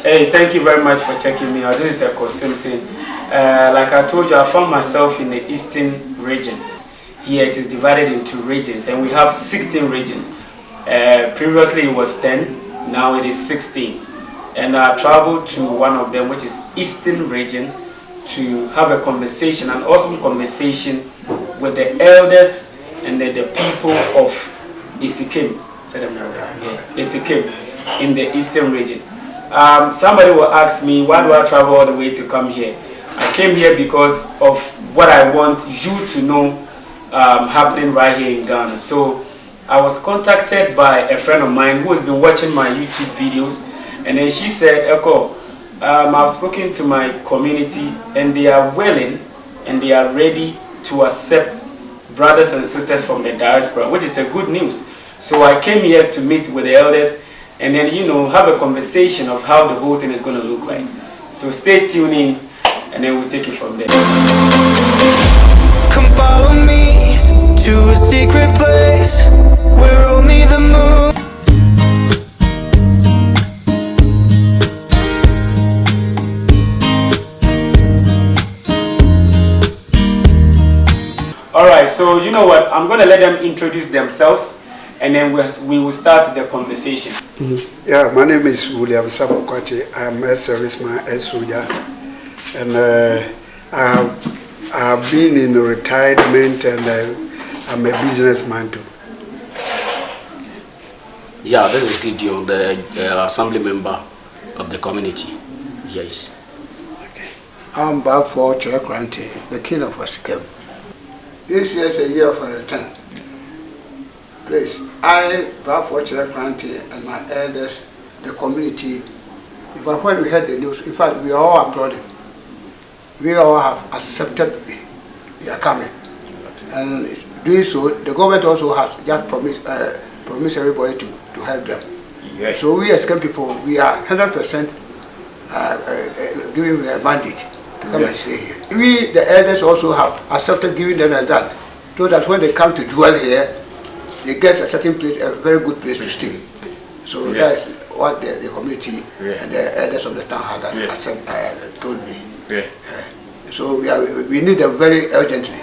Hey, thank you very much for checking me out. This is EKOW SIMPSON. Like I told you, I found myself in the eastern region. Here it is divided into regions, and we have 16 regions. Previously it was 10, now it is 16. And I traveled to one of them, which is eastern region, to have a conversation, an awesome conversation with the elders and the people of Asikam. Asikam in the eastern region. Somebody will ask me, why do I travel all the way to come here? I came here because of what I want you to know happening right here in Ghana. So I was contacted by a friend of mine who has been watching my YouTube videos, and then she said, EKOW, I've spoken to my community and they are willing and they are ready to accept brothers and sisters from the diaspora, which is a good news. So I came here to meet with the elders and then, you know, have a conversation of how the whole thing is going to look like. So stay tuned in and then we'll take it from there. Come follow me to a secret place where only the moon. Alright, so you know what? I'm going to let them introduce themselves and then we will start the conversation. Yeah, my name is William Sabokwache. I'm a serviceman, a soldier, and I have been in retirement, and I'm a businessman too. Yeah, this is Gideon, the assembly member of the community. Yes. Okay. I'm back for Chekranti, the king of Asikam. This year is a year of a return. Please, I, back for Chekranti, and my elders, the community, when we heard the news, in fact, we all applauded. We all have accepted their coming. And doing so, the government also has just promised everybody to help them. Yes. So we as Asikam people, we are 100% giving them a mandate to come and stay here. We, the elders, also have accepted giving them that, so that when they come to dwell here, they get a certain place, a very good place to stay. So that's what the community and the elders of the town had told me. So we need them very urgently.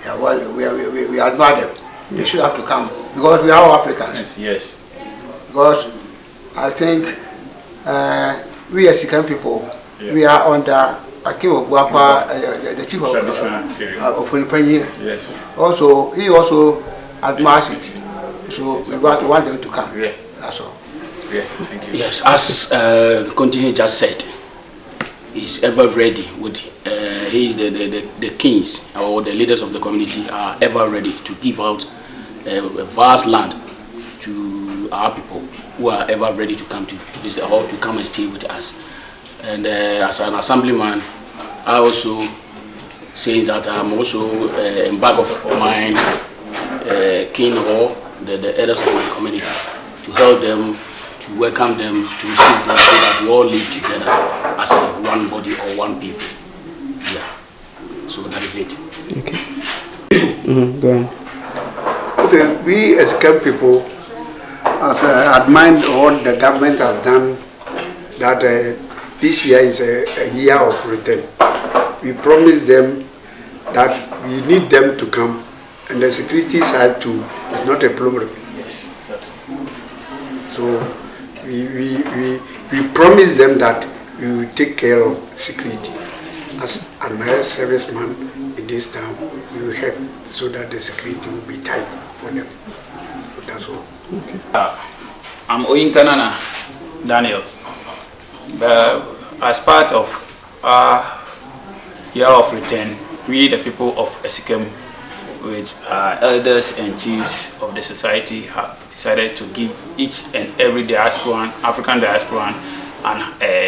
Well, we admire them. They should have to come because we are all Africans. Yes. Because I think we as Asikam people, we are under Akim Obuakwa, the chief of Philippines. Yes. Also, he also admires it. So we want them to come. That's all. Thank you. Yes, as Continue just said, he's ever ready. The kings or the leaders of the community are ever ready to give out a vast land to our people who are ever ready to come to visit or to come and stay with us. And as an assemblyman, I also say that I'm also in back of mine, king or the elders of the community, to help them, to welcome them, to receive them, so that we all live together as one body or one people. Yeah. So that is it. Okay. Go on. Okay, we as Asikam people, as admire what the government has done, that this year is a year of return. We promise them that we need them to come, and the security side too is not a problem. Yes, exactly. So we promise them that we will take care of security. As an serviceman in this town, we will help so that the security will be tight for them. So that's all. Okay. I'm Oyinkanana Daniel. As part of our year of return, we, the people of Asikam, with elders and chiefs of the society, have decided to give each and every diasporan, African diasporan, an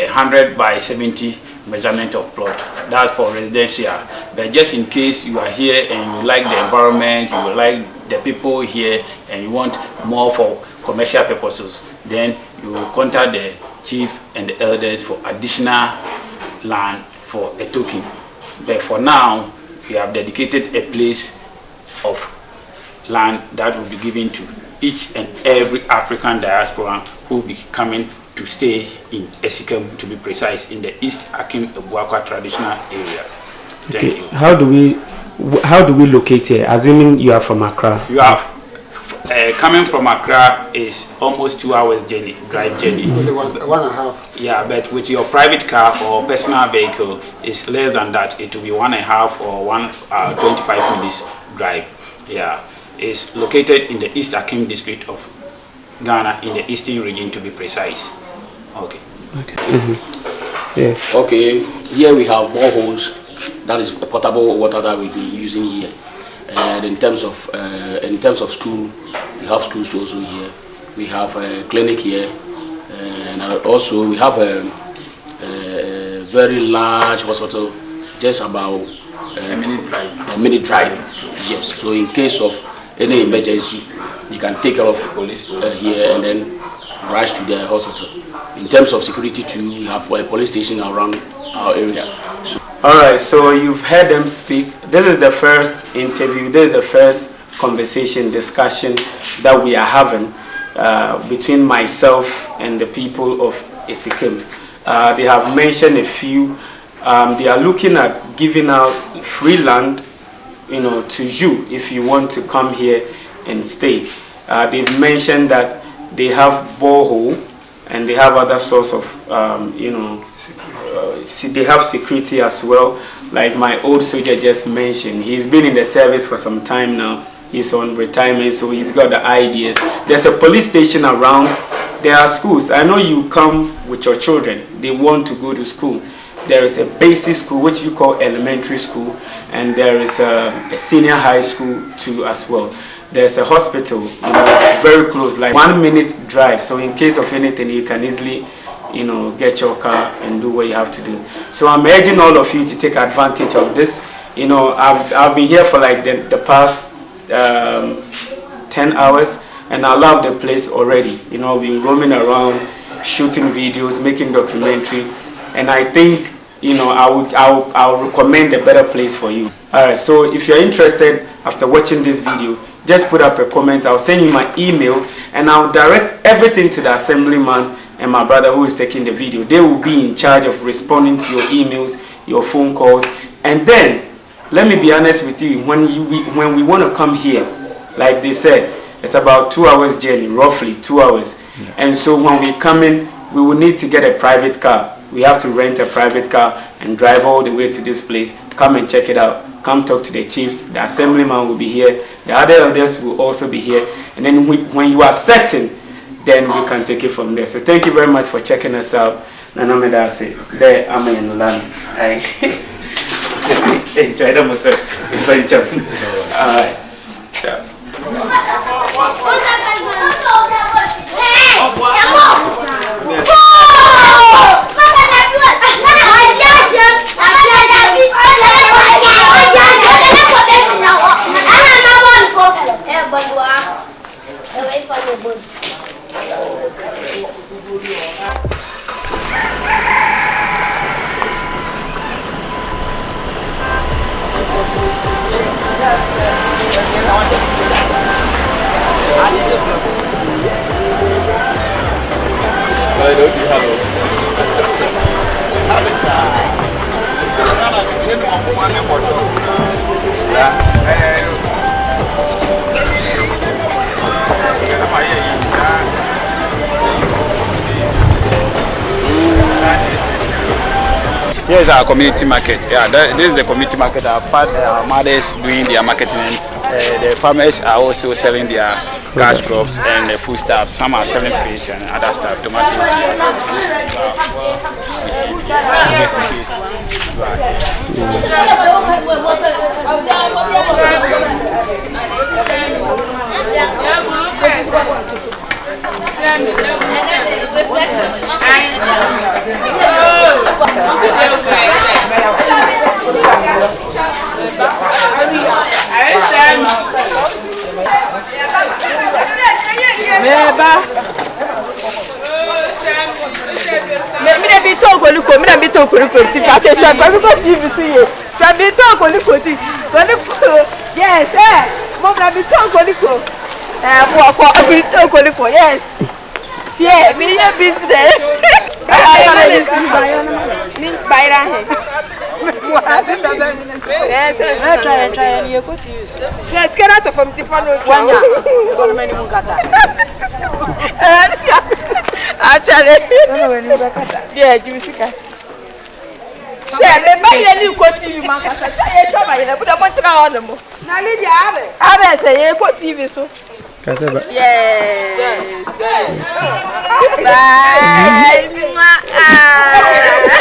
100 by 70 measurement of plot. That's for residential. But just in case you are here and you like the environment, you like the people here, and you want more for commercial purposes, then you will contact the chief and the elders for additional land for a token. But for now, we have dedicated a place of land that will be given to each and every African diaspora who will be coming to stay in Asikam, to be precise, in the East Akim Ebuakwa traditional area. Thank you. How do we locate here? Assuming you are from Accra. You have coming from Accra is almost 2 hours journey, drive journey. Only one and a half. Yeah, but with your private car or personal vehicle, it's less than that. It will be 1.5 or 25 minutes drive. Yeah, it's located in the East Akim district of Ghana, in the eastern region, to be precise. Okay. Okay. Yeah. Okay. Here we have boreholes. That is potable water that we'll be using here. And in terms of school, we have schools also here. We have a clinic here, and also we have a very large hospital, just about a minute drive. Yes. So in case of any emergency, you can take care of police here and then rush to the hospital. In terms of security too, we have a police station around our area. So, all right, so you've heard them speak. This is the first interview. This is the first discussion that we are having between myself and the people of Asikam. They have mentioned a few. They are looking at giving out free land, to you if you want to come here and stay. They've mentioned that they have borehole and they have other sorts of, they have security as well. Like my old soldier just mentioned, he's been in the service for some time now. He's on retirement, so he's got the ideas. There's a police station around. There are schools. I know you come with your children. They want to go to school. There is a basic school, which you call elementary school, and there is a senior high school too as well. There's a hospital, very close, like 1 minute drive. So in case of anything, you can easily, get your car and do what you have to do. So I'm urging all of you to take advantage of this. I've been here for like the past 10 hours, and I love the place already. I've been roaming around, shooting videos, making documentary, and I think I'll recommend a better place for you. All right, so if you're interested after watching this video, just put up a comment. I'll send you my email, and I'll direct everything to the assemblyman and my brother who is taking the video. They will be in charge of responding to your emails, your phone calls, and then let me be honest with you, when we want to come here, like they said, it's about 2 hours journey, roughly 2 hours. Yeah. And so when we come in, we will need to get a private car. We have to rent a private car and drive all the way to this place. Come and check it out. Come talk to the chiefs. The assemblyman will be here. The other elders will also be here. And then when you are certain, then we can take it from there. So thank you very much for checking us out. Nanamedase. There, I'm in London. Enjoy the muscle. All right. Ciao. Here's our community market. Yeah, this is the community market. Our mothers doing their marketing. The farmers are also selling their cash crops and the foodstuffs. Some are selling fish and other stuff, tomatoes. We see it here. Yes. Yeah, me a business. Yes, try you go to use. Yes, get out from different one. Actually, yeah, Jessica. Share the buy a new TV man. I try to put a bunch on them. Now, Lydia, I say, what TV so? Yes. Bye.